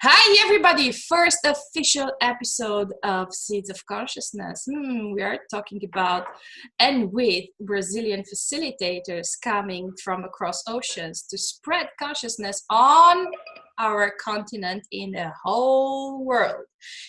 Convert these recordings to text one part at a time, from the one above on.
Hi, everybody! First official episode of Seeds of Consciousness. We are talking about and with Brazilian facilitators coming from across oceans to spread consciousness on our continent in the whole world.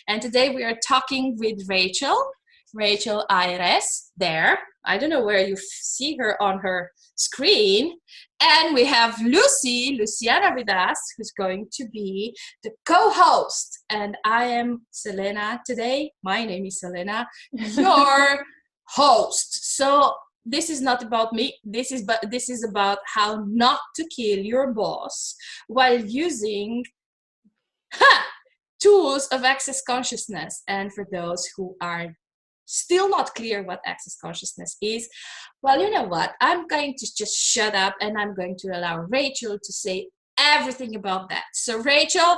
And today we are talking with Rachel Aires there. I don't know where you see her on her screen. And we have Luciana with us, who's going to be the co-host. And I am Selena today. My name is Selena, your host. So this is not about me. This is about how not to kill your boss while using tools of access consciousness. And for those who are still not clear what access consciousness is, well, you know what? I'm going to just shut up and I'm going to allow Rachel to say everything about that. So Rachel,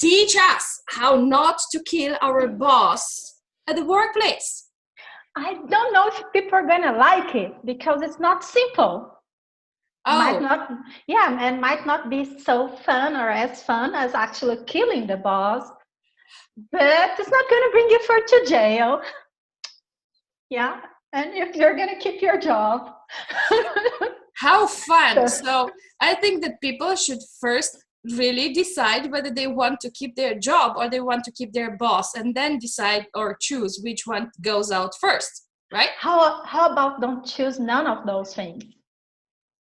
teach us how not to kill our boss at the workplace. I don't know if people are going to like it because it's not simple. Might not be so fun or as fun as actually killing the boss, but it's not going to bring you to jail. Yeah, and if you're going to keep your job. How fun. So I think that people should first really decide whether they want to keep their job or they want to keep their boss, and then decide or choose which one goes out first, right? How about don't choose none of those things?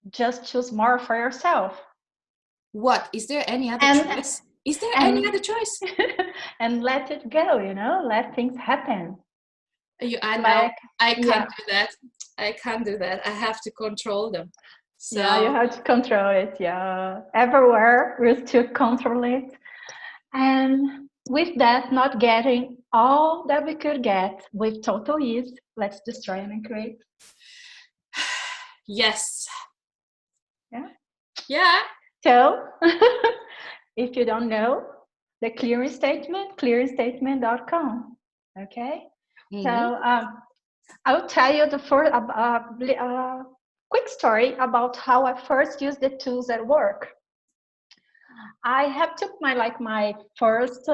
Just choose more for yourself. What? Is there any other choice? Is there any other choice? And let it go, let things happen. I know. I can't do that. I can't do that. I have to control them. So yeah, you have to control it. Yeah, everywhere we still control it, and with that, not getting all that we could get with total ease. Let's destroy and create. Yes. Yeah. So, if you don't know the clearing statement, clearingstatement.com. Okay. Mm-hmm. So I'll tell you the first quick story about how I first used the tools at work. I have took my first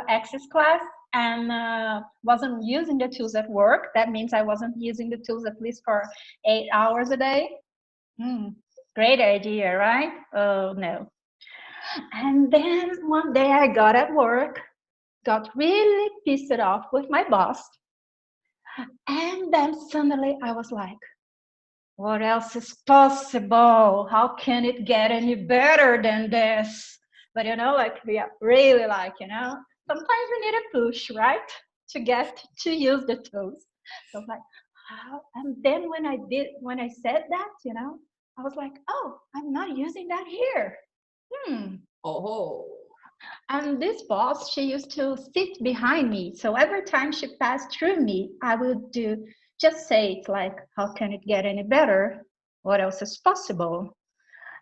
access class and wasn't using the tools at work. That means I wasn't using the tools at least for 8 hours a day. Great idea, right? Oh no. And then one day I got at work, got really pissed off with my boss. And then suddenly I was like, what else is possible? How can it get any better than this? But sometimes we need a push, right? To get to use the tools. So I'm like, how? And then when I said that, I was like, oh, I'm not using that here. Oh. And this boss, she used to sit behind me. So every time she passed through me, I would just say it like, how can it get any better? What else is possible?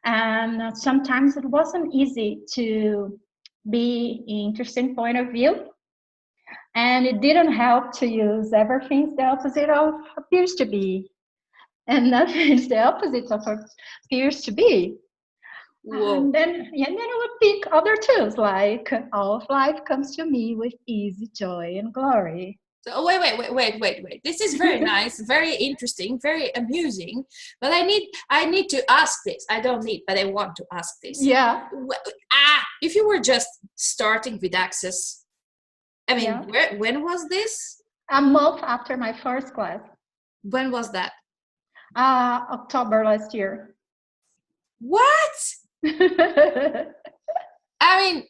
And sometimes it wasn't easy to be interesting point of view. And it didn't help to use everything the opposite of appears to be. And nothing is the opposite of appears to be. Whoa. And then I would pick other tools like all of life comes to me with easy joy and glory. So wait. This is very nice, very interesting, very amusing. But I need to ask this. I don't need, but I want to ask this. Yeah. If you were just starting with access, I mean, when was this? A month after my first class. When was that? October last year. What? I mean,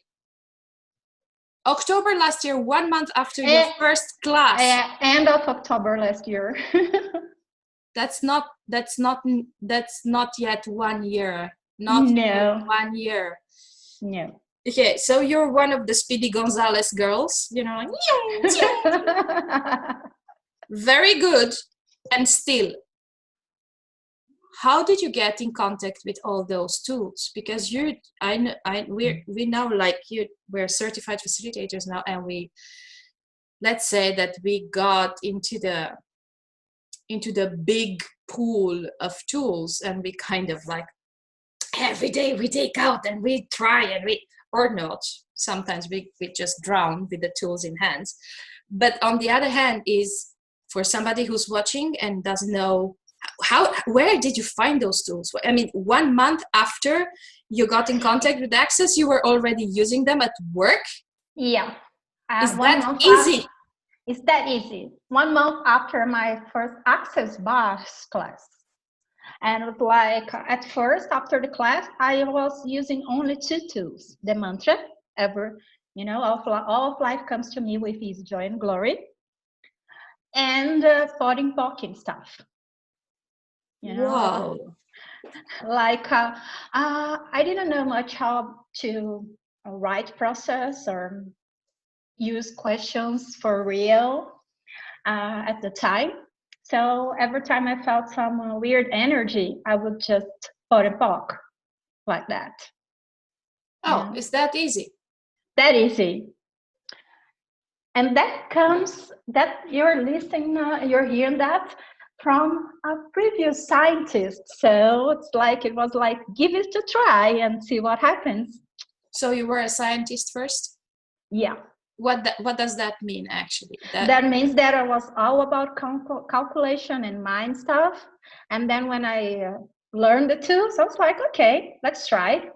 October last year, 1 month after your first class. End of October last year. That's not yet 1 year. No. 1 year. No. Okay, so you're one of the Speedy Gonzalez girls, Very good. And still, how did you get in contact with all those tools? Because we know, like, we're certified facilitators now, and let's say that we got into the big pool of tools, and we kind of like every day we take out and we try and or not. Sometimes we just drown with the tools in hands. But on the other hand is for somebody who's watching and doesn't know where did you find those tools? I mean, 1 month after you got in contact with Access, you were already using them at work? Yeah. Is that easy? It's that easy. 1 month after my first Access bars class. And it was like, at first, after the class, I was using only 2 tools. The mantra, all of life comes to me with ease, joy, and glory. And thought invoking stuff. Wow. Like, I didn't know much how to write process or use questions for real at the time. So every time I felt some weird energy, I would just put a book like that. Oh, is that easy? That easy. And that comes, that you're listening, you're hearing that from a previous scientist. So it was like, give it a try and see what happens. So you were a scientist first? Yeah. What does that mean, actually? That means that I was all about calculation and mind stuff. And then when I learned the tools, I was like, okay, let's try.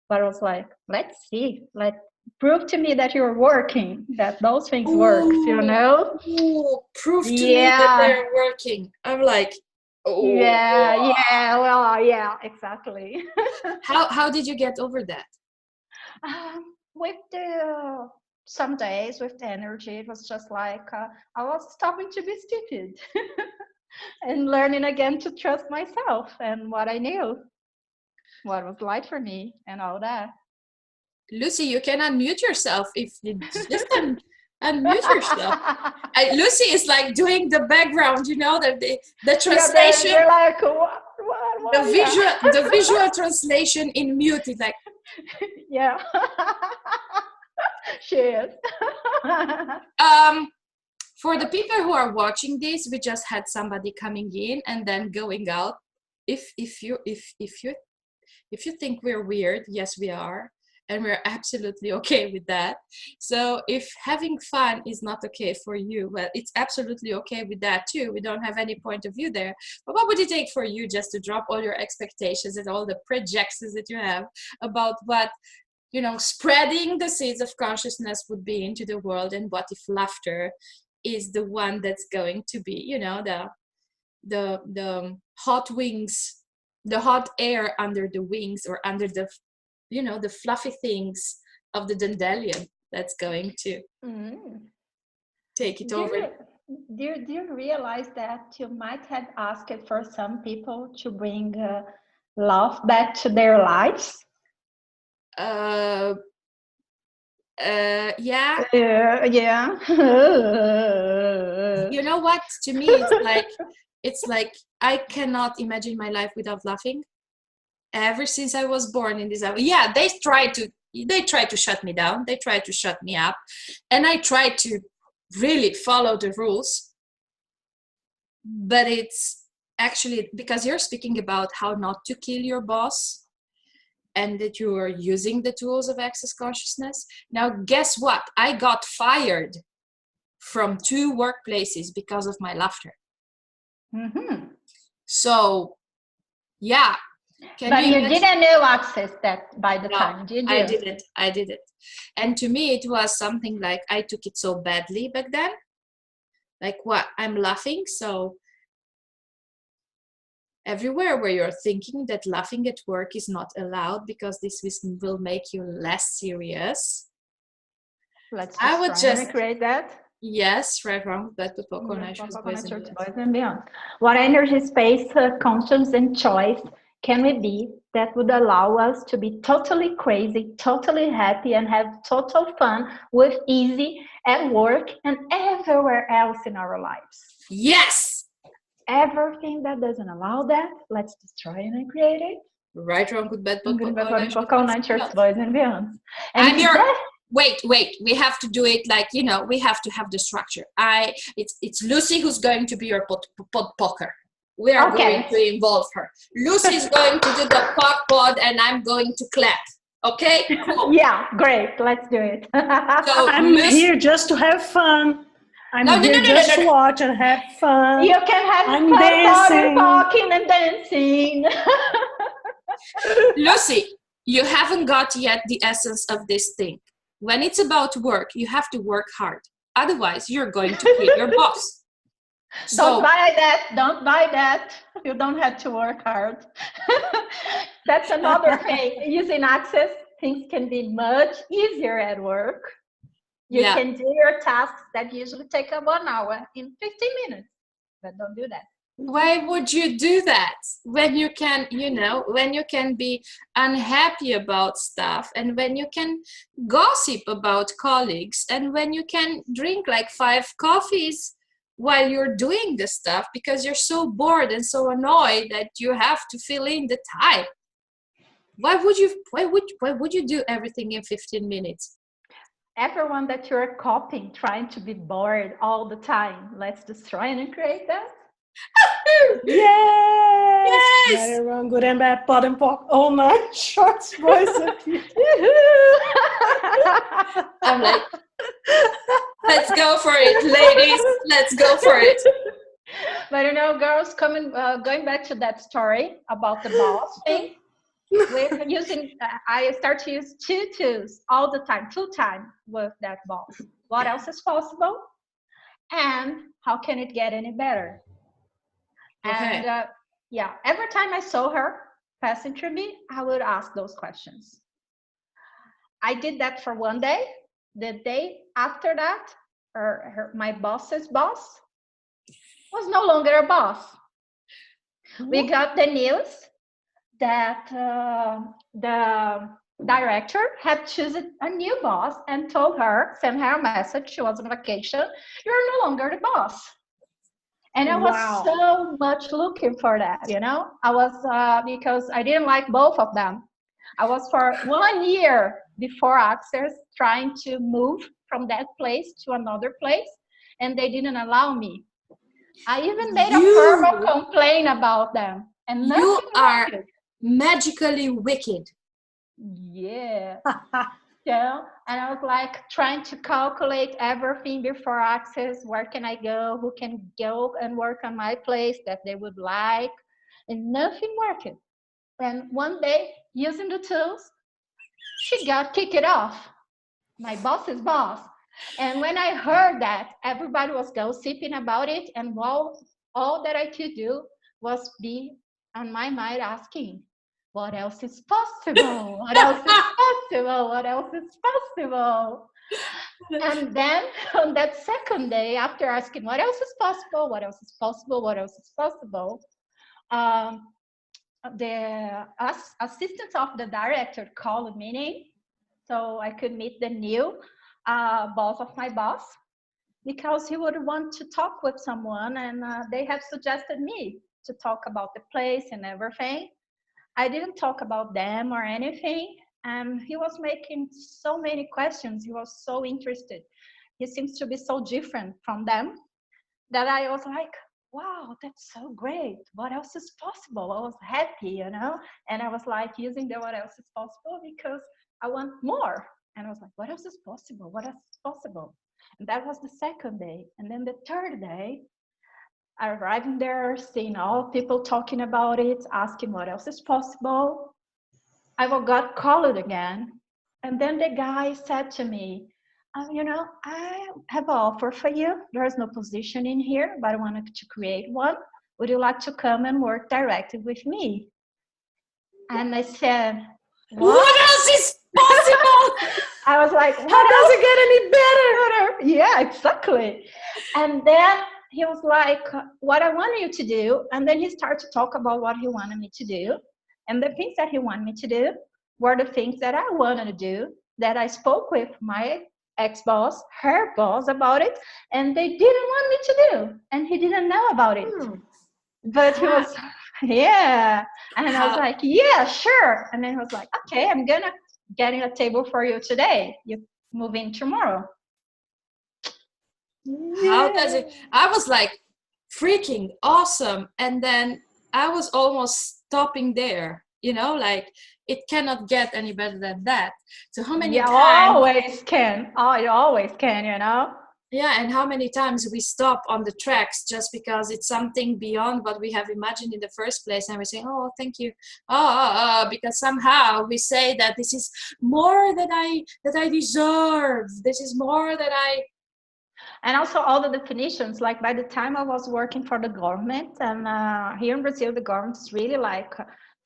But I was like, let's see. Prove to me that you're working, that those things work, Prove to me that they're working. I'm like, yeah, exactly. How did you get over that? With some days with the energy, it was just like I was stopping to be stupid and learning again to trust myself and what I knew, what was light for me and all that. Lucy, you can unmute yourself if you just unmute yourself. Lucy is like doing the background, the translation. Yeah, they're like, what? The visual translation in mute is like. Yeah. She is. For the people who are watching this, we just had somebody coming in and then going out. If you think we're weird, yes, we are. And we're absolutely okay with that. So if having fun is not okay for you, well, it's absolutely okay with that too. We don't have any point of view there. But what would it take for you just to drop all your expectations and all the projections that you have about what, spreading the seeds of consciousness would be into the world, and what if laughter is the one that's going to be, the hot wings, the hot air under the wings, or under the the fluffy things of the dandelion that's going to take it over. Do you realize that you might have asked for some people to bring love back to their lives? Yeah. Yeah. You know what? To me, it's like I cannot imagine my life without laughing. Ever since I was born in this house. Yeah, they try to shut me down. They try to shut me up. And I try to really follow the rules. But it's actually because you're speaking about how not to kill your boss and that you are using the tools of access consciousness. Now, guess what? I got fired from 2 workplaces because of my laughter. Mm-hmm. So, yeah. But you didn't know Access that by the time, did you? I didn't. And to me, it was something like I took it so badly back then. Like, what? I'm laughing. So everywhere where you're thinking that laughing at work is not allowed because this will make you less serious. Let's just create that. Yes, right, wrong, but boys and beyond. What energy, space, conscience, and choice can we be that would allow us to be totally crazy, totally happy, and have total fun with easy at work and everywhere else in our lives? Yes! Everything that doesn't allow that, let's destroy and create it. Right, wrong, good, bad, boys and beyond. Wait, we have to do it like, we have to have the structure. It's Lucy who's going to be your pod poker. We are going to involve her. Lucy is going to do the pod and I'm going to clap. Okay, cool. Yeah, great. Let's do it. So I'm here just to have fun. I'm here just to watch and have fun. You can have I'm fun dancing. talking and dancing. Lucy, you haven't got yet the essence of this thing. When it's about work, you have to work hard. Otherwise, you're going to kill your boss. Don't buy that. Don't buy that. You don't have to work hard. That's another thing. Using Access, things can be much easier at work. You can do your tasks that usually take 1 hour in 15 minutes, but don't do that. Why would you do that when you can, when you can be unhappy about stuff, and when you can gossip about colleagues, and when you can drink like 5 coffees while you're doing the stuff because you're so bored and so annoyed that you have to fill in the time? Why would you do everything in 15 minutes? Everyone that you're copying, trying to be bored all the time, let's destroy and create that. Yes! Very wrong, good and bad, pot and pock, all night, shorts, boys and I'm like, let's go for it, ladies. Let's go for it. But girls, going back to that story about the boss thing, I start to use 2 tools all the time, 2 times with that boss. What else is possible? And how can it get any better? Okay. And every time I saw her passing through me, I would ask those questions. I did that for 1 day. The day after that, my boss's boss was no longer a boss. We got the news that the director had chosen a new boss and sent her a message. She was on vacation. You're no longer the boss. And I was so much looking for that, I was, because I didn't like both of them. I was for 1 year before Access trying to move from that place to another place, and they didn't allow me. I even made a formal complaint about them. And you are magically wicked. Yeah. And I was like trying to calculate everything before Access. Where can I go? Who can go and work on my place that they would like? And nothing worked. And one day, using the tools, she got kicked off. My boss's boss. And when I heard that, everybody was gossiping about it. And all that I could do was be on my mind asking, what else is possible? What else is possible? What else is possible? And then on that second day, after asking what else is possible, what else is possible, what else is possible, the assistant of the director called a meeting so I could meet the new boss of my boss, because he would want to talk with someone, and they have suggested me to talk about the place and everything. I didn't talk about them or anything, and he was making so many questions. He was so interested. He seems to be so different from them that I was like, wow, that's so great. What else is possible? I was happy, and I was like using the what else is possible because I want more. And I was like, what else is possible? What else is possible? And that was the second day. And then the third day, I arrived there, seeing all people talking about it, asking what else is possible. I got called again. And then the guy said to me, I have an offer for you. There is no position in here, but I wanted to create one. Would you like to come and work directly with me? And I said, what else is possible? I was like, how does it get any better? Yeah, exactly. And then he was like, what I want you to do. And then he started to talk about what he wanted me to do. And the things that he wanted me to do were the things that I wanted to do, that I spoke with my ex-boss, her boss, about it, and they didn't want me to do. And he didn't know about it. But he was, yeah. And I was like, yeah, sure. And then he was like, okay, I'm going to get a table for you today. You move in tomorrow. How does it? I was like, freaking awesome. And then I was almost stopping there. you know, like it cannot get any better than that. So how many times? Always can. Oh, it always can, you know. Yeah, and how many times we stop on the tracks just because it's something beyond what we have imagined in the first place, and we say, oh, thank you, because somehow we say that this is more that I deserve, this is more that I. And also all the definitions, like by the time I was working for the government, and here in Brazil, the government is really like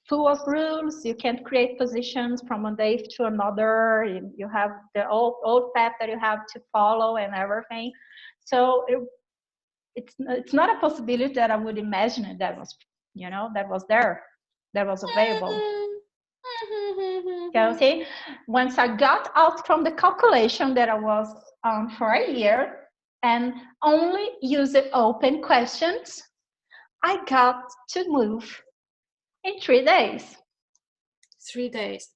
full of rules. You can't create positions from one day to another. You have the old path that you have to follow and everything. So it's not a possibility that I would imagine that was, you know, that was there, that was available. So see, once I got out from the calculation that I was for a year and only used open questions, I got to move in 3 days. 3 days.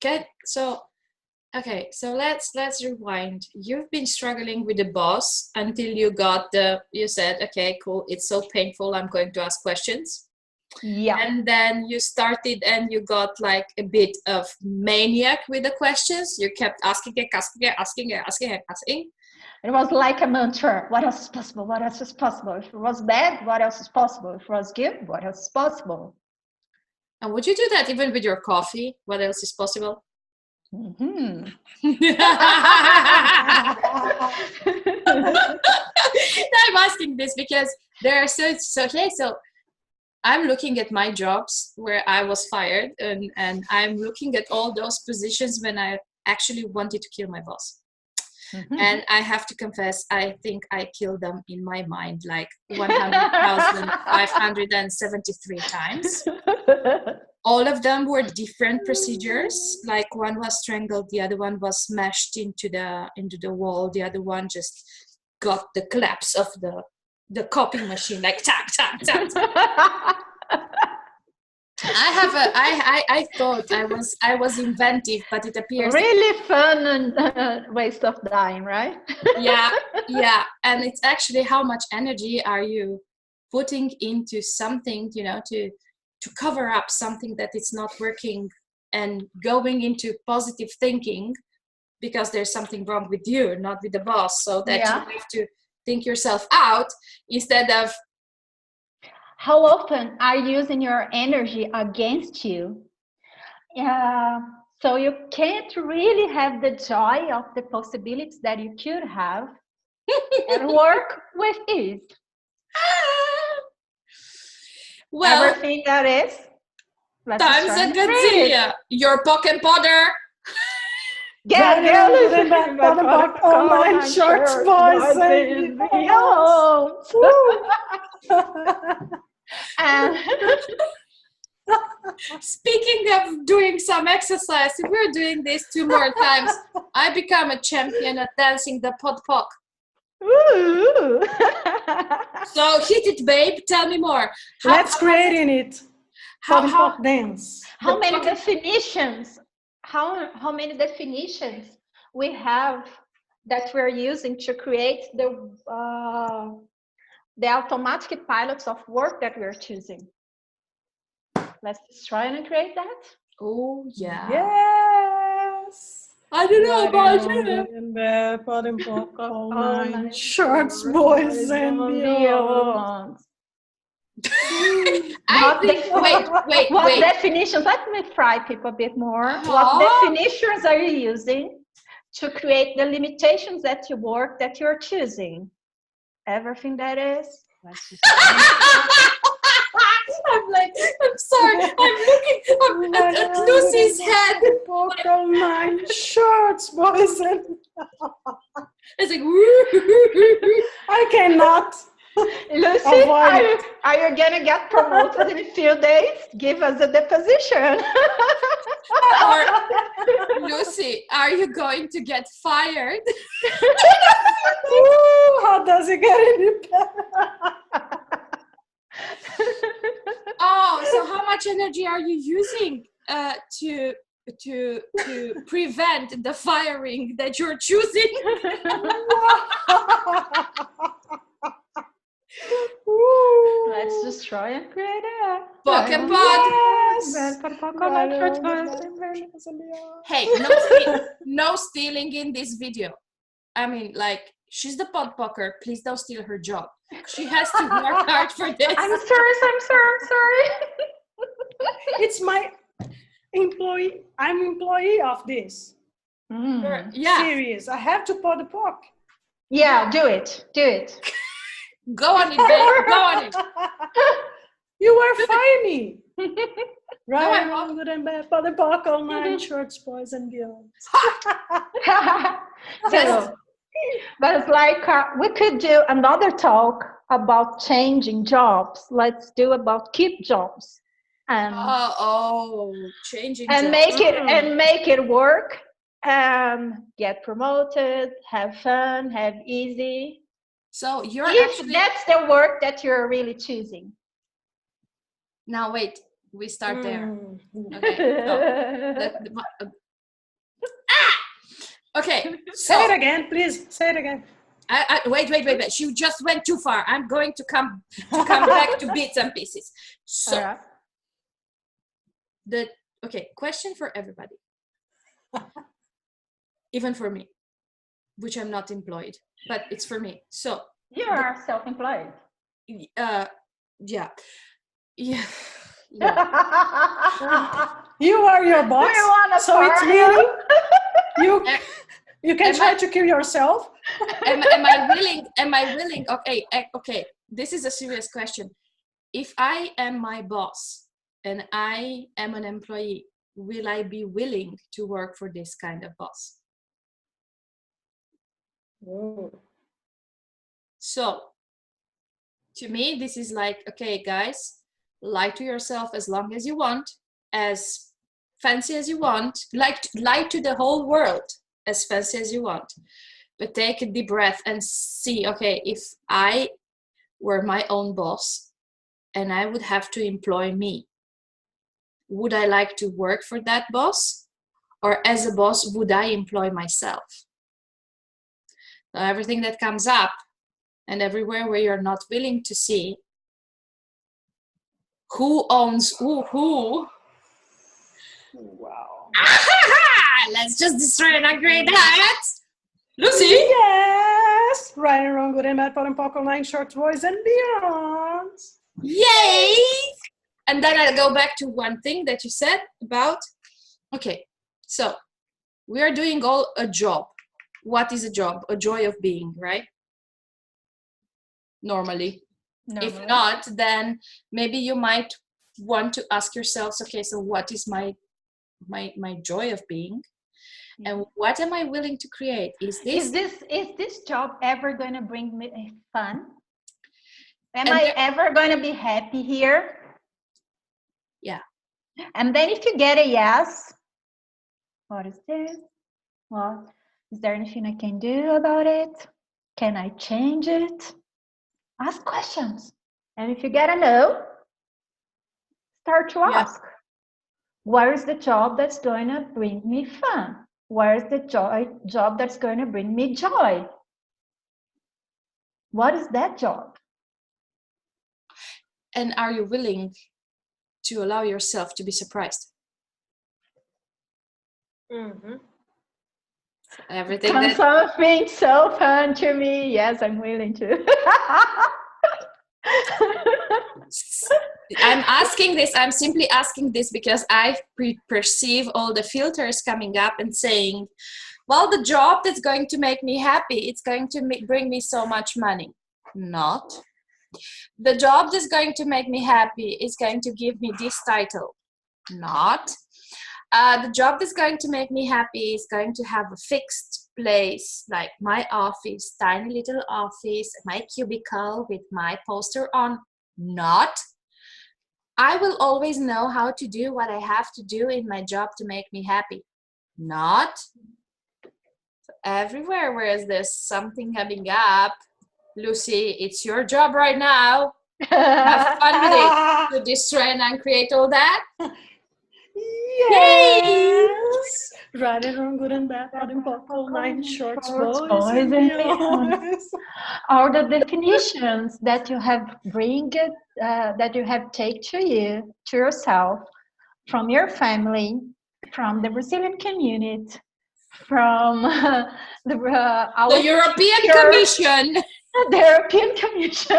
Okay, so let's rewind. You've been struggling with the boss until you said, okay, cool, it's so painful, I'm going to ask questions. Yeah. And then you started and you got like a bit of maniac with the questions. You kept asking. It was like a mantra. What else is possible? What else is possible? If it was bad, what else is possible? If it was good, what else is possible? And would you do that even with your coffee? What else is possible? Mm-hmm. I'm asking this because there are so I'm looking at my jobs where I was fired, and I'm looking at all those positions when I actually wanted to kill my boss. Mm-hmm. And I have to confess, I think I killed them in my mind like 100,573 times. All of them were different procedures. Like one was strangled, the other one was smashed into the wall, the other one just got the collapse of the copying machine, like tack, tack, tack. I thought I was inventive, but it appears really fun and waste of time, right? yeah, and it's actually how much energy are you putting into something, you know, to cover up something that it's not working, and going into positive thinking because there's something wrong with you, not with the boss, so that you have to think yourself out instead of. How often are you using your energy against you? So you can't really have the joy of the possibilities that you could have and work with ease. Well, everything that is. Times a gazillion. Your pocket powder. Get online shorts, boys and beyond. Speaking of doing some exercise, if we're doing this 2 more times, I become a champion at dancing the podpok. So hit it, babe. Tell me more. Let's create it. How dance. How many definitions? How many definitions we have that we're using to create the automatic pilots of work that we're choosing? Let's try and create that. Oh yeah. Yes. I don't know about you. Online shorts, boys and beyond. What definitions? Let me fry people a bit more. What definitions are you using to create the limitations that you work that you're choosing? Everything that is. I'm sorry. I'm looking at Lucy's head. Online shorts, boys and it's like I cannot. Lucy, are you gonna get promoted in a few days? Give us a deposition. Or, Lucy, are you going to get fired? Ooh, how does it get any better? Oh, so how much energy are you using to prevent the firing that you're choosing? Let's destroy and create it. Pock and pod. Hey, no stealing in this video. I mean, like, she's the pod pocker. Please don't steal her job. She has to work hard for this. I'm sorry. It's my employee. I'm employee of this. Yeah. Serious. I have to pod the pock. Yeah, do it. Go on it, babe. Go on it. You were funny. Right, No, good and bad, pod the pock, online, shorts, boys and beyond. So, but it's like we could do another talk about changing jobs. Let's do about keep jobs. Changing and jobs. make it work. Get promoted, have fun, have easy. So you're that's the work that you're really choosing. Now wait, we start there. Okay. Okay. So, say it again, please. Say it again. Wait. She just went too far. I'm going to come back to bits and pieces. So question for everybody. Even for me, which I'm not employed, but it's for me. So you are self-employed. Yeah. You are your boss. So it's meaning you can try to kill yourself. Am I willing? Okay. This is a serious question. If I am my boss and I am an employee, will I be willing to work for this kind of boss? So to me, this is like, okay, guys, lie to yourself as long as you want, as fancy as you want, lie to the whole world as fancy as you want, but take a deep breath and see, okay, if I were my own boss and I would have to employ me, would I like to work for that boss? Or as a boss, would I employ myself? Everything that comes up and everywhere where you're not willing to see who owns who. Wow. Let's just destroy and upgrade that. Lucy? Yes. Right and wrong, good and bad, pot and pock, online, short, boys and beyond. Yay! And then I'll go back to one thing that you said about, okay, so we are doing all a job. What is a job? A joy of being, right? Normally. If not, then maybe you might want to ask yourselves, okay, so what is my joy of being? And what am I willing to create? Is this job ever going to bring me fun? Am I ever going to be happy here? Yeah. And then if you get a yes, what is this? Well, is there anything I can do about it? Can I change it? Ask questions. And if you get a no, start to ask. Where is the job that's going to bring me fun? Where is the job that's going to bring me joy? What is that job? And are you willing to allow yourself to be surprised? Mm-hmm. Everything something so fun to me. Yes, I'm willing to. I'm simply asking this because I perceive all the filters coming up and saying, well, the job that's going to make me happy, it's going to bring me so much money. Not. The job that's going to make me happy is going to give me this title. Not. The job that's going to make me happy is going to have a fixed place, like my office, tiny little office, my cubicle with my poster on. Not. I will always know how to do what I have to do in my job to make me happy. Not. So everywhere where there's something coming up, Lucy, it's your job right now. Have fun with it. To destroy and uncreate all that. Yes. Right and wrong, good and bad, bad and pop, all nine shorts, boys and beyond. All the definitions that you have that you have take to yourself, from your family, from the Brazilian community, from the European Commission. The European Commission.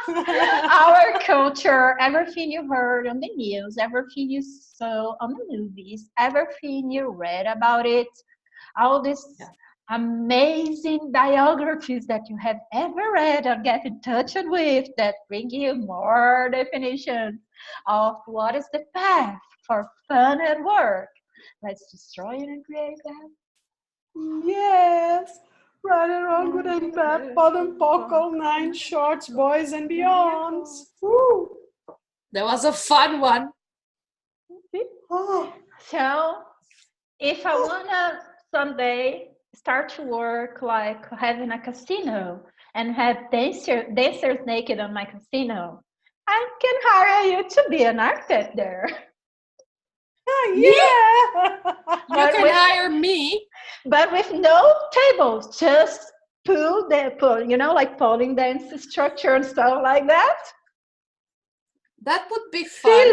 Our culture, everything you heard on the news, everything you saw on the movies, everything you read about it, all these amazing biographies that you have ever read or get in touch with that bring you more definitions of what is the path for fun at work. Let's destroy it and create that. Yes. Right and wrong, good and bad, bad and pop, all nine shorts, boys and beyonds. Woo. That was a fun one. So, if I wanna someday start to work like having a casino and have dancers naked on my casino, I can hire you to be an architect there. Yeah. You can hire me. But with no tables, just like pulling dance structure and stuff like that. That would be fun.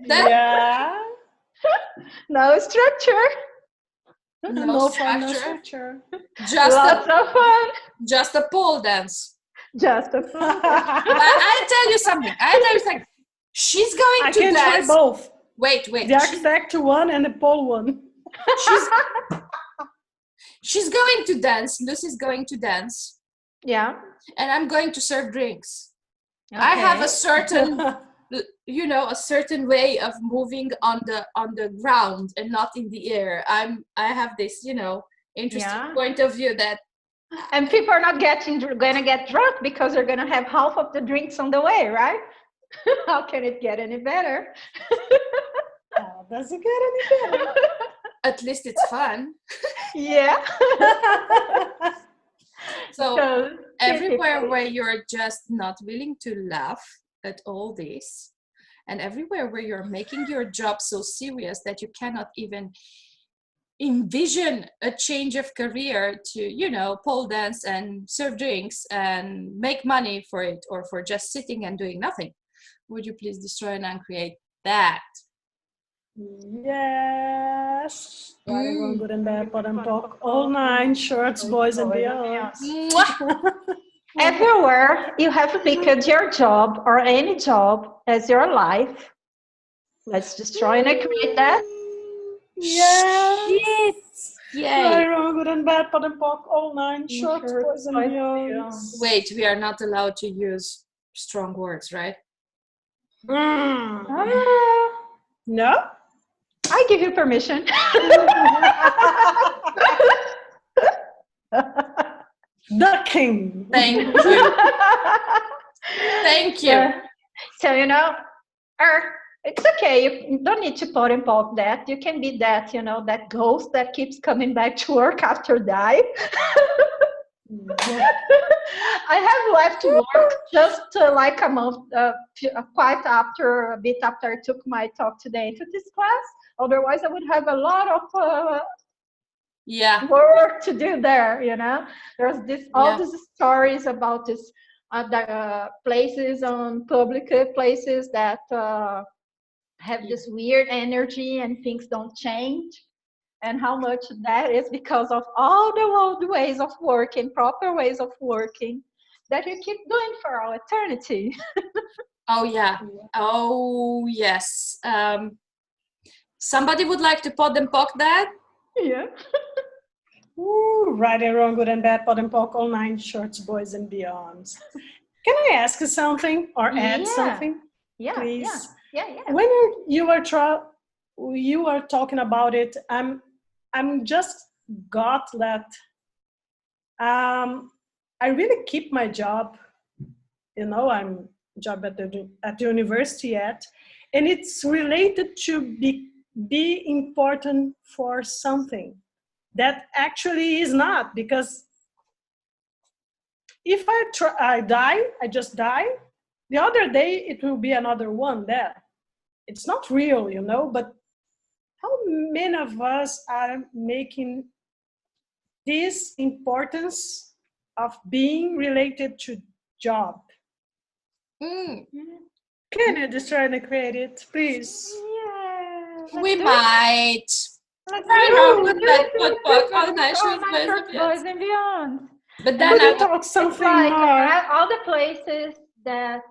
Yeah. No structure. No structure. Just lots of fun. Just a pole dance. Just a fun. I tell you something. She's going to dance. I can try both. Wait. The architect one and the pole one. She's going to dance. Lucy's going to dance. Yeah. And I'm going to serve drinks. Okay. I have a certain, a certain way of moving on the ground and not in the air. I have this, interesting point of view that. And people are not going to get drunk because they're going to have half of the drinks on the way, right? How can it get any better? How does it get any better? At least it's fun. Yeah. So everywhere where you're just not willing to laugh at all this, and everywhere where you're making your job so serious that you cannot even envision a change of career to, pole dance and serve drinks and make money for it, or for just sitting and doing nothing, would you please destroy and uncreate that? Yes. Right and wrong, good and bad, bad and pop, all nine shorts, boys and beyonds. Everywhere you have picked your job or any job as your life. Let's destroy and create that. Yes. Yay. Right, wrong, good and bad, bad and pop, all nine shorts, boys and beyonds. Wait, we are not allowed to use strong words, right? No? I give you permission. The king. Thank you. Thank you. So, it's okay. You don't need to put and pop that. You can be that, that ghost that keeps coming back to work after die. I have left work just like a month, a bit after I took my talk today into this class. Otherwise, I would have a lot of work to do there. There's these stories about this the places on public places that have this weird energy and things don't change. And how much that is because of all the old ways of working, proper ways of working that you keep doing for all eternity. Oh, yeah. Oh, yes. Somebody would like to pod and pock that? Yeah. Ooh, right and wrong, good and bad, pod and pock, all nine shorts, boys and beyonds. Can I ask you something or add something? Yeah, please? Yeah. When you are talking about it, I'm just got that I really keep my job. I'm job at the university yet, and it's related to be important for something that actually is not, because if I die, I just die. The other day it will be another one there. it's not real, you know, but how many of us are making this importance of being related to job? Mm. Can you destroy and create it, please? Yeah. We might. Let's Right, do how it. would Let's that do put it. all my All shoes, my shorts, boys and beyond. But And then Could you I talk it's something like more? all the places that,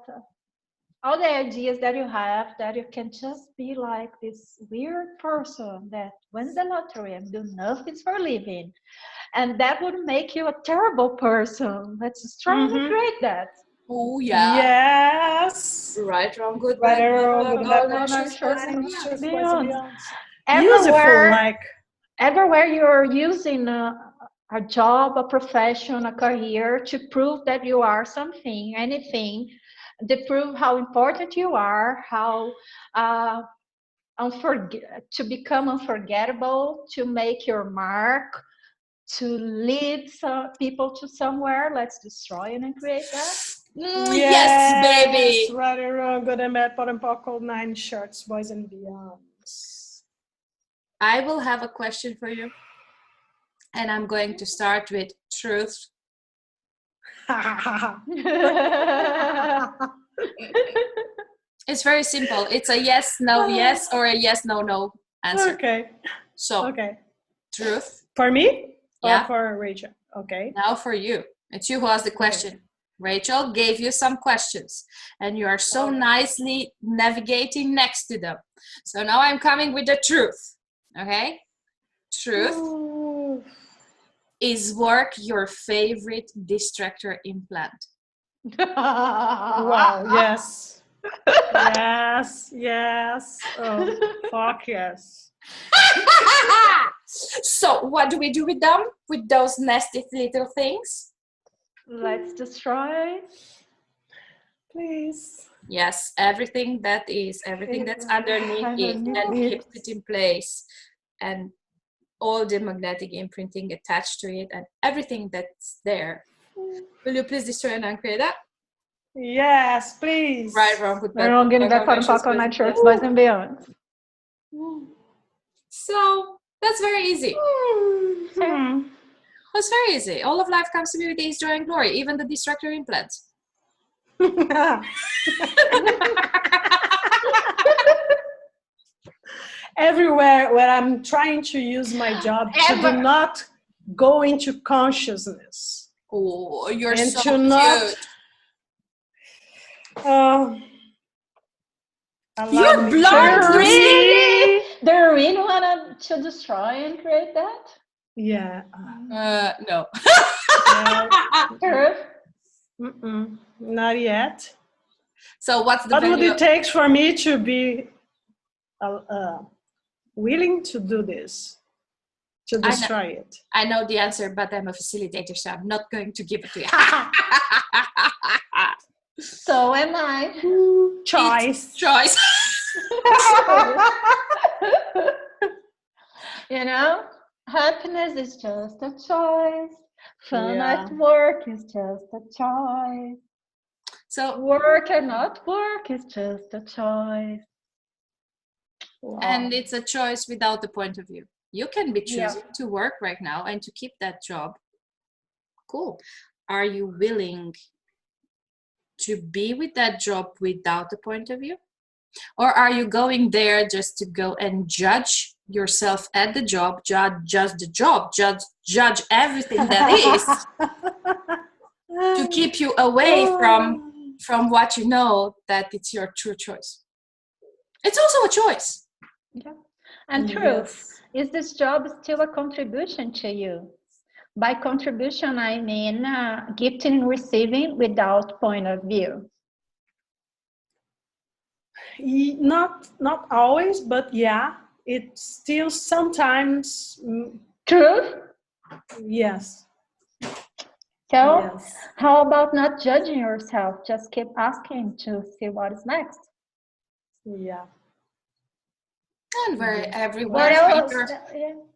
all the ideas that you have, that you can just be like this weird person that wins the lottery and do nothing for a living. And that would make you a terrible person. Let's just try and create that. oh yeah. Yes. Right, wrong, good, Right bad, or wrong, good, bad, All my conscious, shorts fine, and short, boys and beyond. beyonds. Useful, like. Everywhere you're using a job, a profession, a career to prove that you are something, anything, to prove how important you are, how to become unforgettable, to make your mark, to lead some people to somewhere. Let's destroy and create that. Yes, baby. Right or wrong, good and bad, pot and pockle, 9 shirts, boys and beyonds. I will have a question for you. And I'm going to start with truth. It's very simple. It's a yes, no, yes, or a yes, no, no answer. Okay. So, okay. Truth. For me? Yeah. Or for Rachel? Okay. Now for you. It's you who asked the question. Okay. Rachel gave you some questions and you are so nicely navigating next to them. So now I'm coming with the truth. Okay? Truth. Ooh. Is work your favorite distractor implant? Wow, yes. yes. Oh, fuck yes. So what do we do with them? With those nasty little things? Let's destroy. Please. Yes, everything that's underneath it and keeps it in place. And all the magnetic imprinting attached to it and everything that's there. Will you please destroy and uncreate that? Yes, please. Right, wrong, good, bad. Wrong, getting back on Paco, night shorts, boys and beyond. So that's very easy. That's very easy. All of life comes to me with ease, joy, and glory, even the distractor implants. Everywhere where I'm trying to use my job to do not go into consciousness. Oh, you're and so to cute. Not, you're blonde, really? Do you really want to destroy and create that? Yeah. No. Not yet. So what's the what would it take for me to be willing to do this, to destroy it? I know the answer, but I'm a facilitator, so I'm not going to give it to you. So am I. Choice. Choice. You know, happiness is just a choice. Fun at work is just a choice. So work or not work is just a choice. Wow. And it's a choice without the point of view. You can be choosing to work right now and to keep that job. Cool. Are you willing to be with that job without the point of view? Or are you going there just to go and judge yourself at the job, judge the job, judge everything that is, to keep you away from what you know that it's your true choice? It's also a choice. Yeah. And truth, is this job still a contribution to you? By contribution, I mean gifting and receiving without point of view. Not always, but yeah, it's still sometimes. Truth? Yes. So how about not judging yourself? Just keep asking to see what is next. Yeah. And everywhere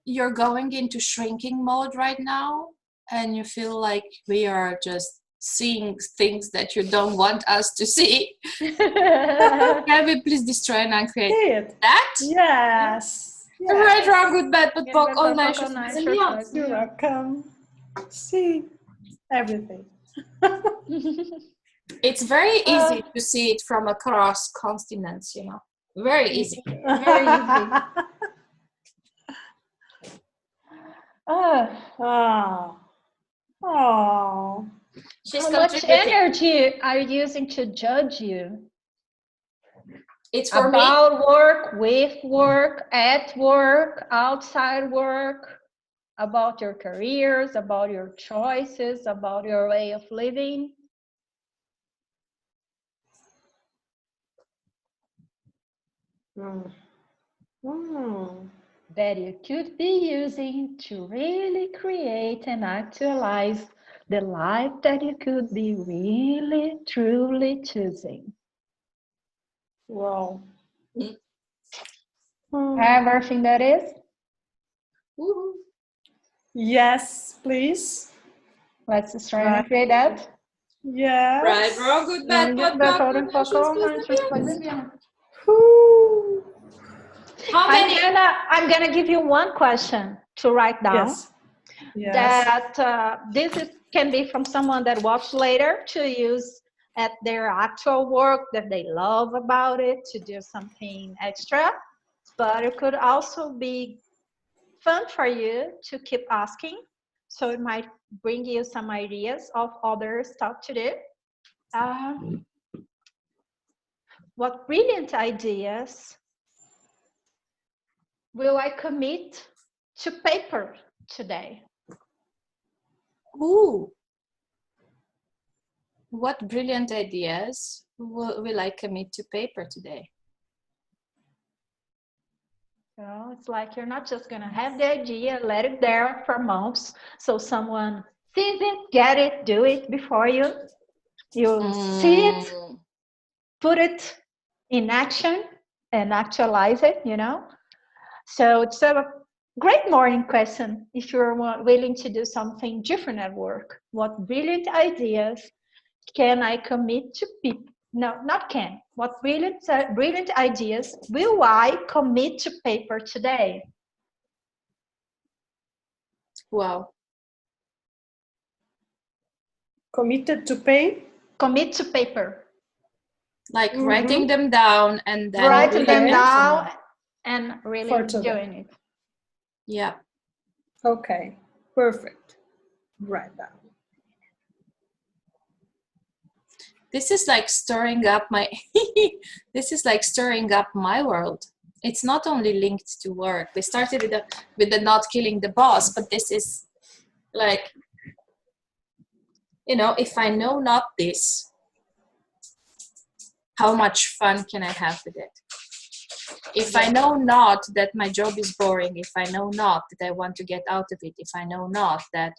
you're going into shrinking mode right now, and you feel like we are just seeing things that you don't want us to see. Can we please destroy and uncreate that? Yes. Right, wrong, good, bad, but Good, book, bad, all book, nice, all nice, You're welcome. See everything. It's very easy to see it from across continents, you know. Very easy. Very easy. Oh. She's How much contributing. energy are you using to judge you? It's for about me. work, with work, at work, outside work, about your careers, about your choices, about your way of living. That you could be using to really create and actualize the life that you could be really, truly choosing. Wow. Everything that is? Yes, please. Let's just try and create that. Yes. Right, wrong, good, bad, but how many? I'm gonna give you one question to write down. Yes. That can be from someone that watched later to use at their actual work that they love about it, to do something extra. But it could also be fun for you to keep asking. So it might bring you some ideas of other stuff to do. What brilliant ideas will I commit to paper today? Ooh. What brilliant ideas will I commit to paper today? So it's like you're not just going to have the idea, let it there for months, so someone sees it, get it, do it before you. You see it, put it in action, and actualize it, you know? So it's a great morning question if you're willing to do something different at work. What brilliant ideas can I commit to people? No, not can. What brilliant ideas will I commit to paper today? Wow. Committed to pay? Commit to paper. Like writing them down and then writing them down and really doing it. Yeah. Okay, perfect. Write down. This is like stirring up my this is like stirring up my world. It's not only linked to work. We started with the not killing the boss, but this is like, you know, if I know not this, how much fun can I have with it? If I know not that my job is boring, if I know not that I want to get out of it, if I know not that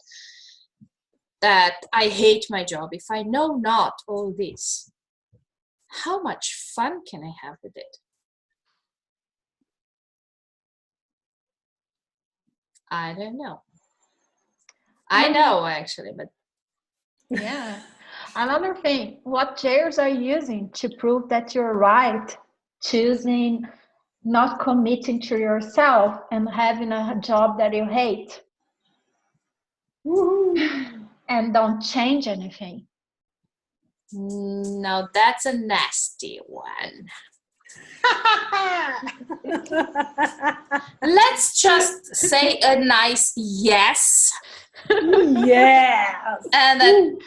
I hate my job, if I know not all this, how much fun can I have with it? I don't know. I know actually, but yeah. Another thing, what chairs are you using to prove that you're right, choosing not committing to yourself and having a job that you hate? And don't change anything. No, that's a nasty one. Let's just say a nice yes. Yes. And then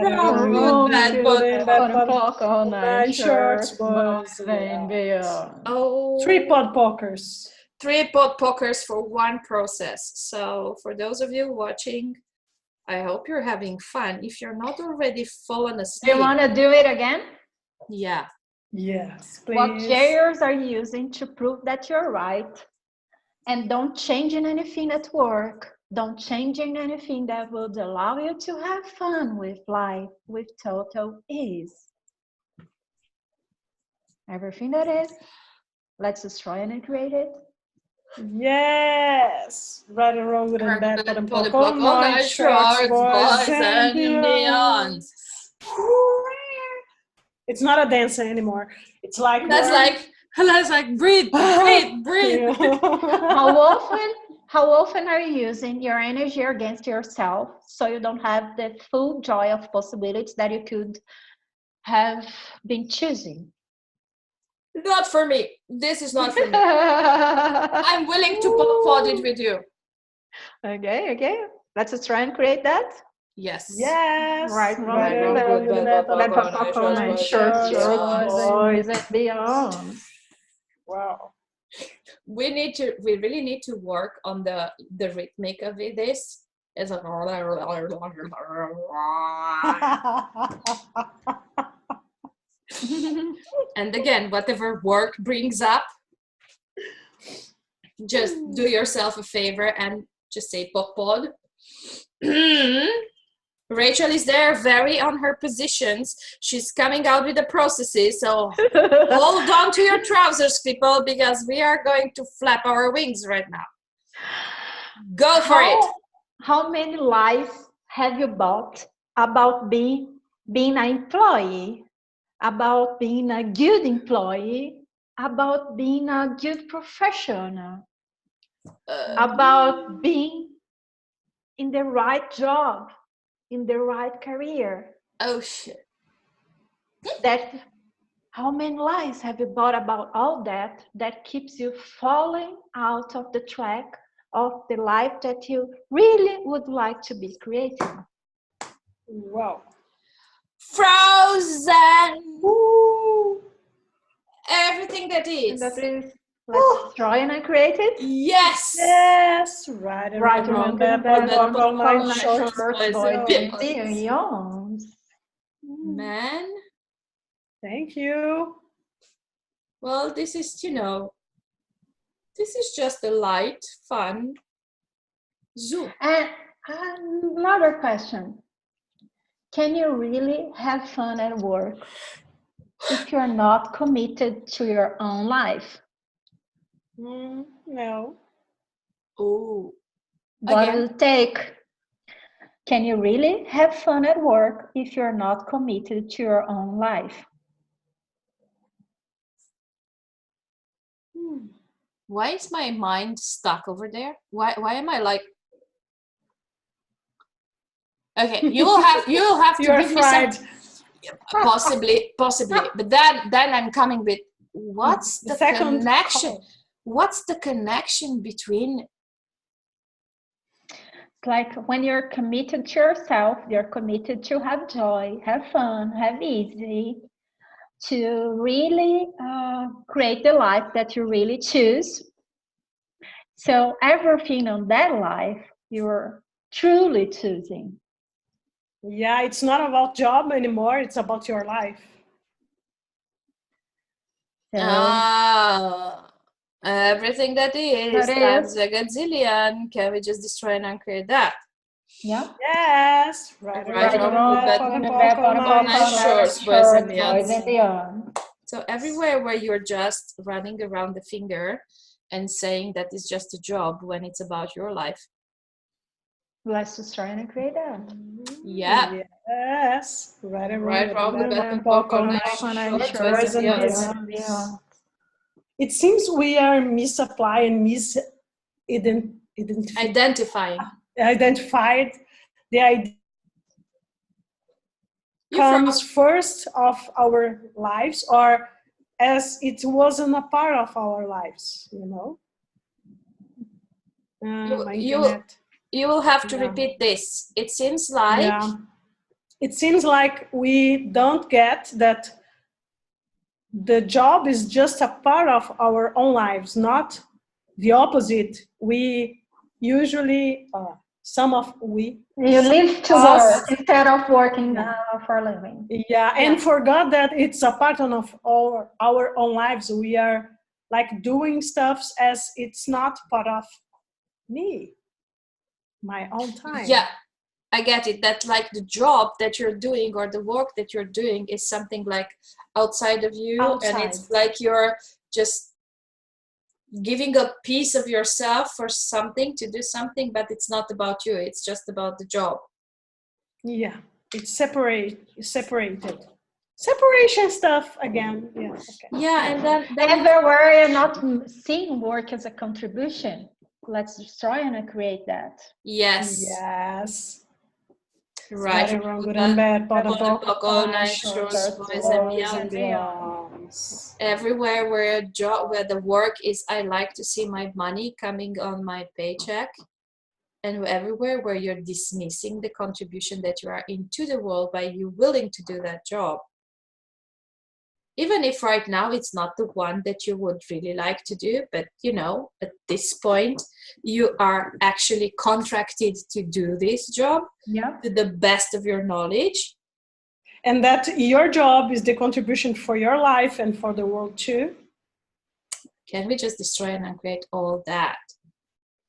wrong, good, bad, shorts, boys. Oh, Tripod pokers. Tripod pokers for one process. So for those of you watching, I hope you're having fun. If you're not already fallen asleep. You want to do it again? Yeah. Yes, please. What chairs are you using to prove that you're right? And don't change in anything at work. Don't change in anything that would allow you to have fun with life with total ease. Everything that is, let's destroy and create it. Yes. Right and wrong, good and bad, pot and pock, all all night, night shorts, shorts, boys, boys and and beyond. neons. It's not a dance anymore. It's like That's like breathe, breathe, breathe. How often are you using your energy against yourself so you don't have the full joy of possibilities that you could have been choosing? Not for me. This is not for me. I'm willing to pod it with you. Okay. Let's try and create that. Yes. Right, shorts, boys and beyond. Wow. We really need to work on the rhythmic of this. It's like and again, whatever work brings up, just do yourself a favor and just say pod. Rachel is there, very on her positions. She's coming out with the processes, so hold on to your trousers, people, because we are going to flap our wings right now. Go for it. How many lies have you bought about being an employee, about being a good employee, about being a good professional, about being in the right job, in the right career? Oh shit. How many lies have you bought about all that keeps you falling out of the track of the life that you really would like to be creating? Wow. Frozen. Woo. Everything that is. Let's try and create it. Yes. Yes. Right and wrong, bad, all night, shorts, boys and beyond. Man. Thank you. Well, this is, this is just a light, fun Zoom. And another question. Can you really have fun at work if you're not committed to your own life? No. Oh. What does it take? Can you really have fun at work if you're not committed to your own life? Why is my mind stuck over there? Why am I like? Okay, you will have to give me some. Possibly, but then I'm coming with what's the connection? What's the connection between? Like when you're committed to yourself, you're committed to have joy, have fun, have easy, to really create the life that you really choose. So everything on that life, you're truly choosing. Yeah, it's not about job anymore. It's about your life. Everything that is times a gazillion. Can we just destroy and uncreate that? Yeah. Yes. Right. Shorts, boys and beyond. So everywhere where you're just running around the finger and saying that it's just a job when it's about your life. Let's just try and create that. Yeah. Yes. Right and wrong. It seems we are misapplying, identified. The idea comes first of our lives, or as it wasn't a part of our lives, You will have to repeat this. It seems like we don't get that the job is just a part of our own lives, not the opposite. We usually, you live to work instead of working for a living. Yeah, and forgot that it's a part of our own lives. We are like doing stuff as it's not part of me, my own time. Yeah, I get it. That like the job that you're doing or the work that you're doing is something like outside of you, and it's like you're just giving a piece of yourself for something, to do something, but it's not about you. It's just about the job. Yeah, it's separated. Separation stuff again. Yeah. Okay. Yeah, and then everywhere you're not seeing work as a contribution. Let's destroy and create that. Yes. Yes. Right. Right, wrong, good and bad, all nine shorts, boys and beyond. Everywhere where the work is, I like to see my money coming on my paycheck. And everywhere where you're dismissing the contribution that you are into the world by you willing to do that job. Even if right now it's not the one that you would really like to do, but you know, at this point, you are actually contracted to do this job to the best of your knowledge. And that your job is the contribution for your life and for the world too. Can we just destroy and uncreate all that?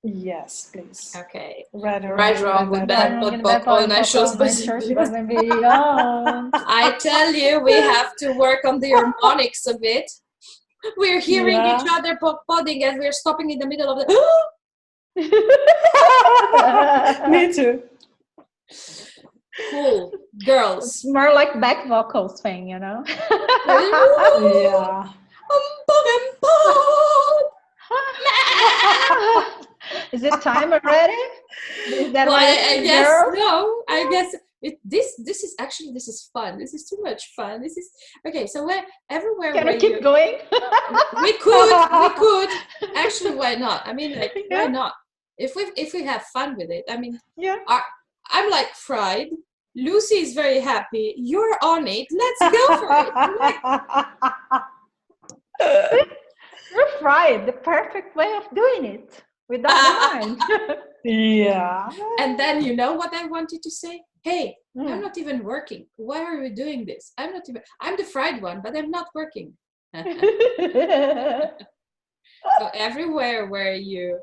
Yes, please. Okay. Right, wrong, good, bad, all nine shorts, boys and beyond. I tell you, we have to work on the harmonics of it. We're hearing each other podding and we're stopping in the middle of the... Me too. Cool. Girls. It's more like back vocals thing, you know? Yeah. Is it time already? Is that I guess no. I guess this is actually, this is fun. This is too much fun. This is okay. So everywhere. Can we keep going? We could. Actually, why not? I mean, like, why not? If we have fun with it. I mean, I'm like fried. Lucy is very happy. You're on it. Let's go for it. You're fried. The perfect way of doing it. Without mind. Yeah. And then you know what I wanted to say? Hey, I'm not even working. Why are we doing this? I'm the fried one, but I'm not working. So everywhere where you...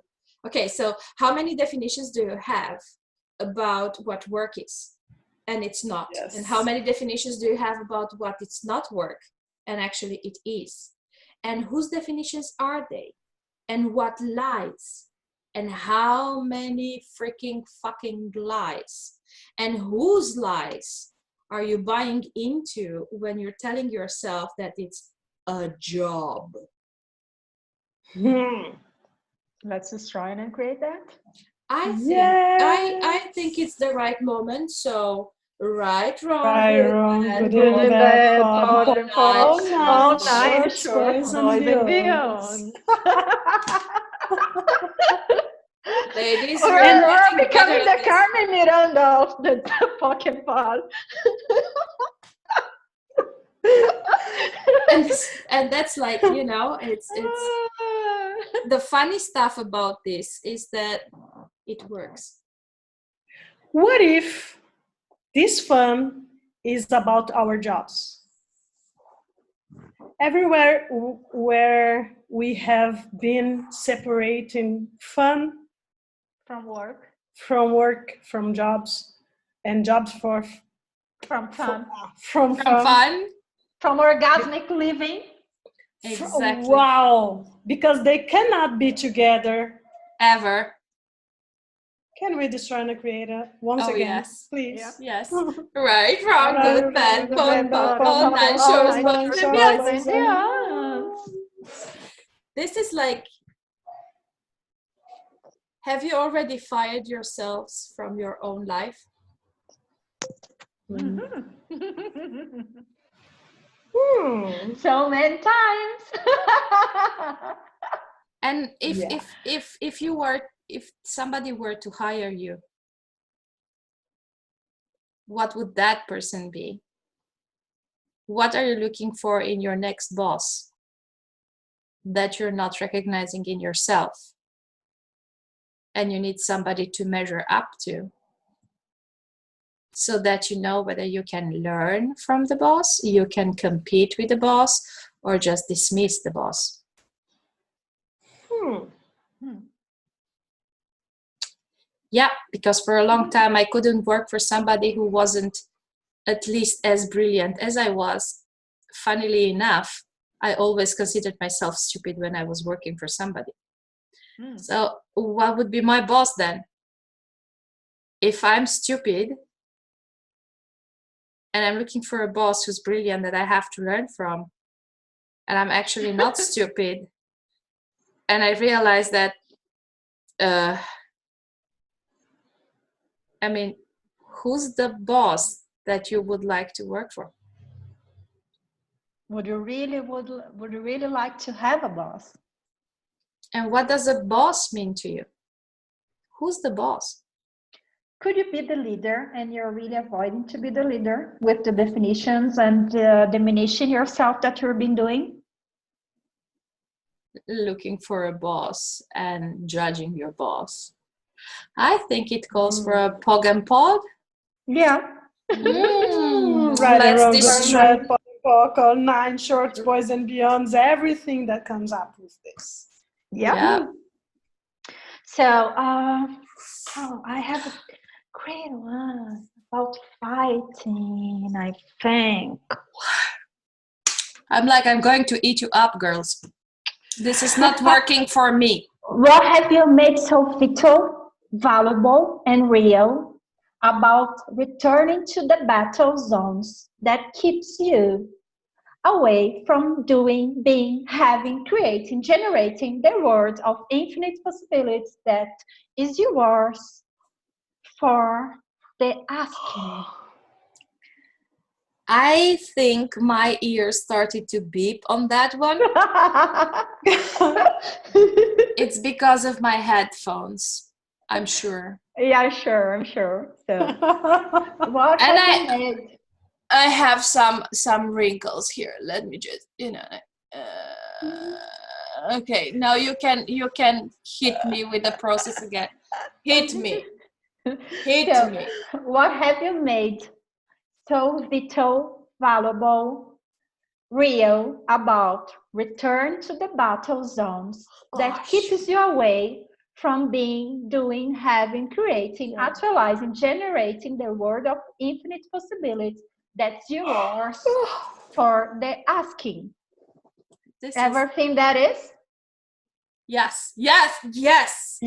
Okay, so how many definitions do you have about what work is and it's not? Yes. And how many definitions do you have about what it's not work and actually it is? And whose definitions are they? And what lies? And how many freaking fucking lies? And whose lies are you buying into when you're telling yourself that it's a job? Let's just try and create that. I think it's the right moment. So right, wrong, good and bad, all nine shorts, boys and beyond. Ladies, we're becoming the Carmen Miranda of the pocket pod. and that's like, you know, it's the funny stuff about this is that it works. What if this fun is about our jobs? Everywhere where we have been separating fun from work, from jobs, and jobs from fun, from orgasmic living. Exactly. Wow, because they cannot be together ever. Can we destroy and create it once again? Yes. Please. Yeah. Yes. Right, wrong, good, bad, all nine shorts, This is like, have you already fired yourselves from your own life? So many times. And if somebody were to hire you, what would that person be? What are you looking for in your next boss that you're not recognizing in yourself? And you need somebody to measure up to, so that you know whether you can learn from the boss, you can compete with the boss, or just dismiss the boss. Yeah, because for a long time I couldn't work for somebody who wasn't at least as brilliant as I was, funnily enough, I always considered myself stupid when I was working for somebody. So what would be my boss then? If I'm stupid and I'm looking for a boss who's brilliant that I have to learn from, and I'm actually not stupid, and I realize that, I mean, who's the boss that you would like to work for? Would you really like to have a boss? And what does a boss mean to you? Who's the boss? Could you be the leader and you're really avoiding to be the leader with the definitions and diminishing yourself that you've been doing? Looking for a boss and judging your boss. I think it calls for a pog and pod. Yeah. Right, Let's destroy. Or 9 Shorts, Boys and Beyonds, everything that comes up with this. Yeah. So, I have a great one about fighting, I think. I'm going to eat you up, girls. This is not working for me. What have you made so vital, valuable, and real about returning to the battle zones that keeps you away from doing, being, having, creating, generating the world of infinite possibilities that is yours for the asking? I think my ears started to beep on that one. It's because of my headphones, I'm sure. Yeah, I'm sure. So, what And have you made? I have some wrinkles here. Let me just, okay, now you can hit me with the process again. Hit me. Hit me. What have you made so vital, valuable, real about return to the battle zones that keeps you away from being, doing, having, creating, actualizing, generating the world of infinite possibilities that's yours for the asking? Everything that is? Yes, please. Yes.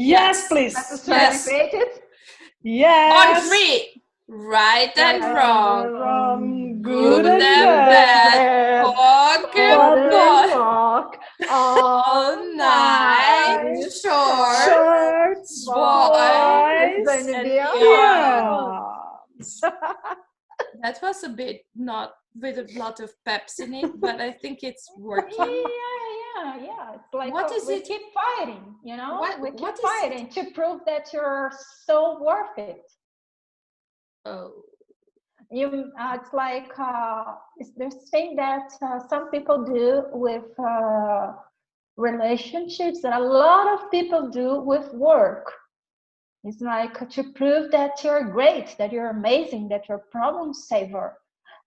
Yes. On 3. Right and wrong. Good and bad. Pog all night. Shorts, boys, and beyonds. That was a bit not with a lot of peps in it, but I think it's working. Yeah. It's like what is we keep fighting, we keep fighting to prove that you're so worth it. Oh. It's like it's the thing that some people do with relationships that a lot of people do with work. It's like to prove that you're great, that you're amazing, that you're a problem saver,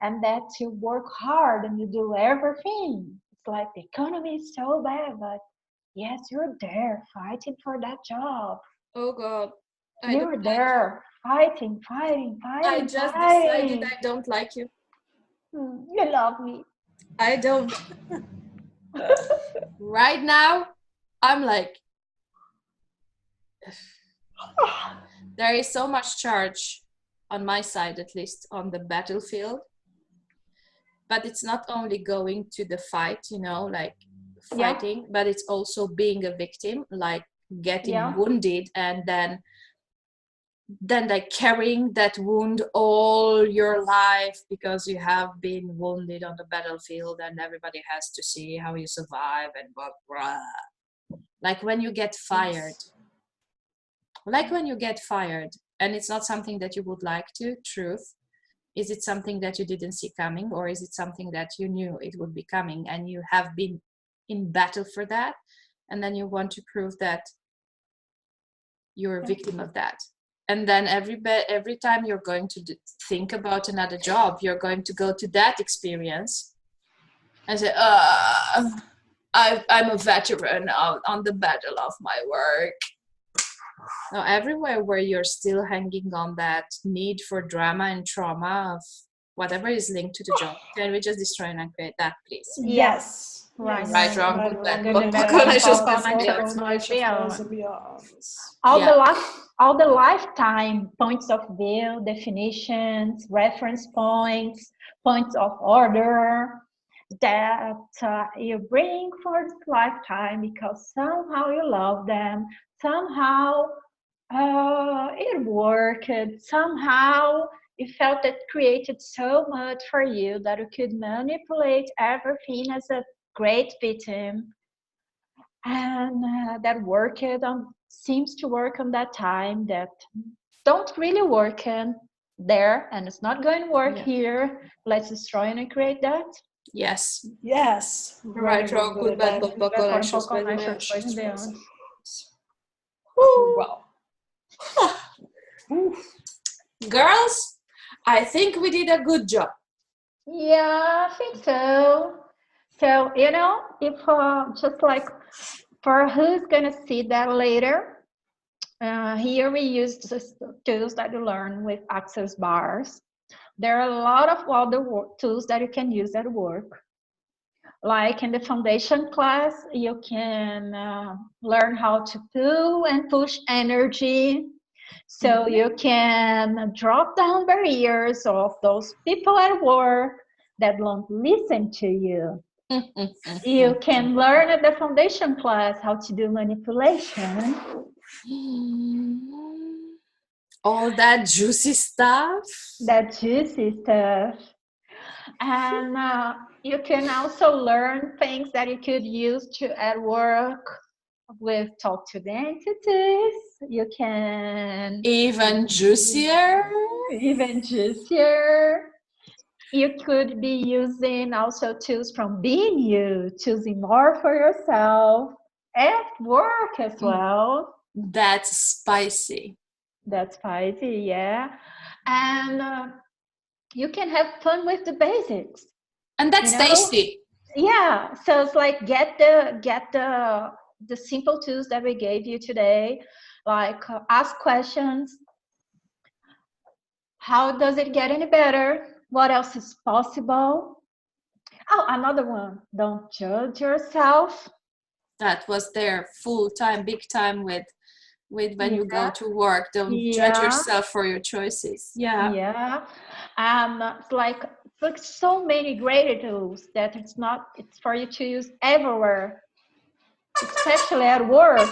and that you work hard and you do everything. It's like the economy is so bad, but yes, you're there fighting for that job. Oh God. You're there fighting. I just decided I don't like you. You love me. I don't. Right now, I'm like, there is so much charge on my side, at least on the battlefield. But it's not only going to the fight, like fighting, but it's also being a victim, like getting wounded and then like carrying that wound all your life because you have been wounded on the battlefield and everybody has to see how you survive and blah, blah. Like when you get fired. And it's not something that you would like to, truth. Is it something that you didn't see coming, or is it something that you knew it would be coming and you have been in battle for that, and then you want to prove that you're a victim of that? And then every time you're going to think about another job, you're going to go to that experience and say, I'm a veteran on the battle of my work. Now, everywhere where you're still hanging on that need for drama and trauma of whatever is linked to the job, can we just destroy and create that, please? Yes. Right, Yes. Right, wrong, Right, good, wrong, bad, good, good both and bad, bad, both conscious, both both conscious, conscious, both beyond. both conscious, beyond. both beyond. Yeah. All the lifetime points of view, definitions, reference points, points of order that you bring for this lifetime because somehow you love them, somehow it worked, somehow you felt it created so much for you that you could manipulate everything as a great victim, and that worked seems to work on that time that don't really work in there, and it's not going to work here. Let's destroy and create that. Yes. Yes. Right, wrong, good, bad, both conscious, both beyond. Wow. Girls, I think we did a good job. Yeah, I think so. So, if just like for who's going to see that later, here we use just tools that you learn with access bars. There are a lot of other tools that you can use at work. Like in the foundation class, you can learn how to pull and push energy. So you can drop down barriers of those people at work that don't listen to you. You can learn at the foundation class how to do manipulation. All that juicy stuff. That juicy stuff. And you can also learn things that you could use at work with talk to the entities. You can Even juicier. even juicier. You could be using also tools from being you, choosing more for yourself at work as well. That's spicy. That's spicy, yeah. And you can have fun with the basics. And that's tasty. Yeah. So it's like get the simple tools that we gave you today, like ask questions. How does it get any better? What else is possible? Oh, another one. Don't judge yourself. That was there full time, big time with when you go to work. Don't judge Yeah. yourself for your choices. Yeah. Yeah. It's like so many great tools that it's for you to use everywhere, especially at work.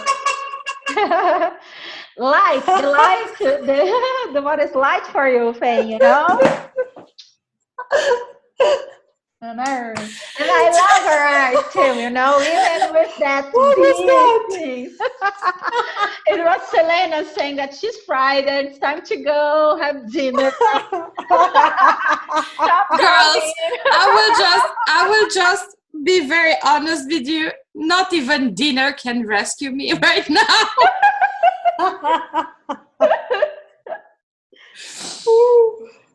Light, the what is light for you thing, And I love her eyes too, even with that. What was that? Thing. It was Selena saying that she's Friday, it's time to go have dinner. Stop Girls, talking. I will just be very honest with you. Not even dinner can rescue me right now.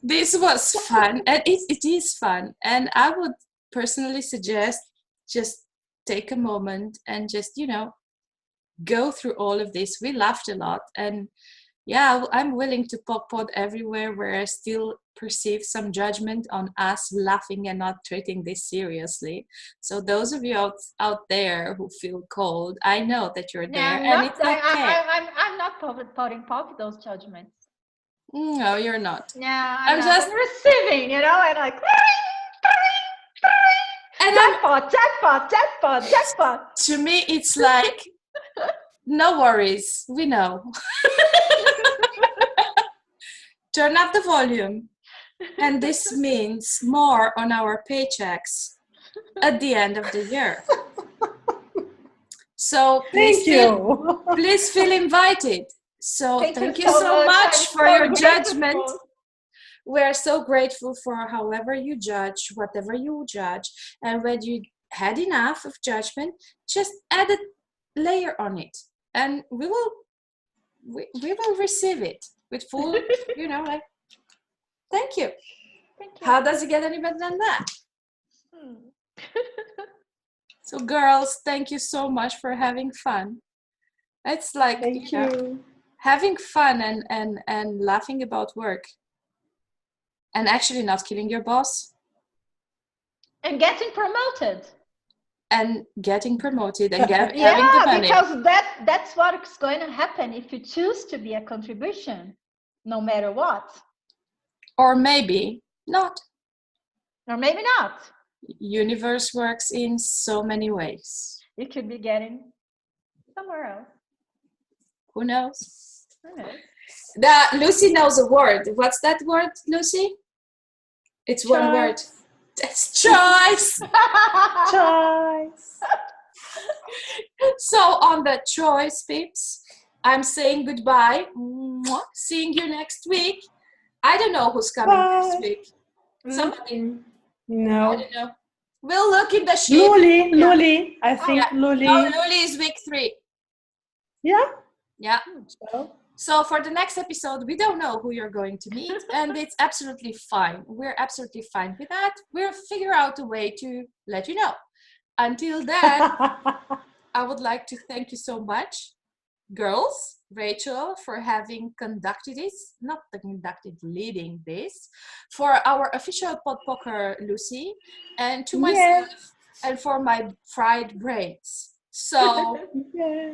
This was fun, and it is fun. And I would personally suggest just take a moment and just, go through all of this. We laughed a lot, and yeah, I'm willing to pod everywhere where I still perceive some judgment on us laughing and not treating this seriously. So those of you out there who feel cold, I know that you're there, and it's okay. I'm not putting those judgments. No, you're not. Yeah, I'm just receiving, and like. And jackpot. To me, it's like, no worries, we know. Turn up the volume. And this means more on our paychecks at the end of the year. So please feel invited. So thank you so much for your judgment. We're so grateful for however you judge, whatever you judge. And when you had enough of judgment, just add a layer on it. And we will receive it with full, like, thank you. How does it get any better than that? So girls, thank you so much for having fun. It's like, thank you. Having fun and laughing about work. And actually not killing your boss. And getting promoted. and getting promoted and having the Yeah, money. because that's what's going to happen if you choose to be a contribution, no matter what. Or maybe not. Or maybe not. Universe works in so many ways. You could be getting somewhere else. Who knows? Who knows? Lucy knows a word. What's that word, Lucy? It's Choice. one word. That's choice. Choice. So on the choice, peeps, I'm saying goodbye. Mwah. Seeing you next week. I don't know who's coming next week. Somebody. No. I don't know. We'll look in the sheet. Luli. I think Luli. No, Luli is week 3. Yeah? Yeah. So? So for the next episode, we don't know who you're going to meet, and it's absolutely fine. We're absolutely fine with that. We'll figure out a way to let you know. Until then, I would like to thank you so much, girls, Rachel, for having conducted this, leading this, for our official podpoker, Lucy, and to myself, and for my fried brains. So,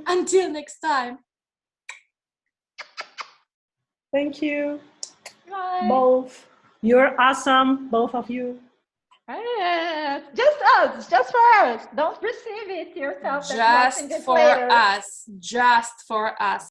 until next time. Thank you. Bye. Both. You're awesome, both of you. Just us, just for us. Don't receive it yourself. Just for us.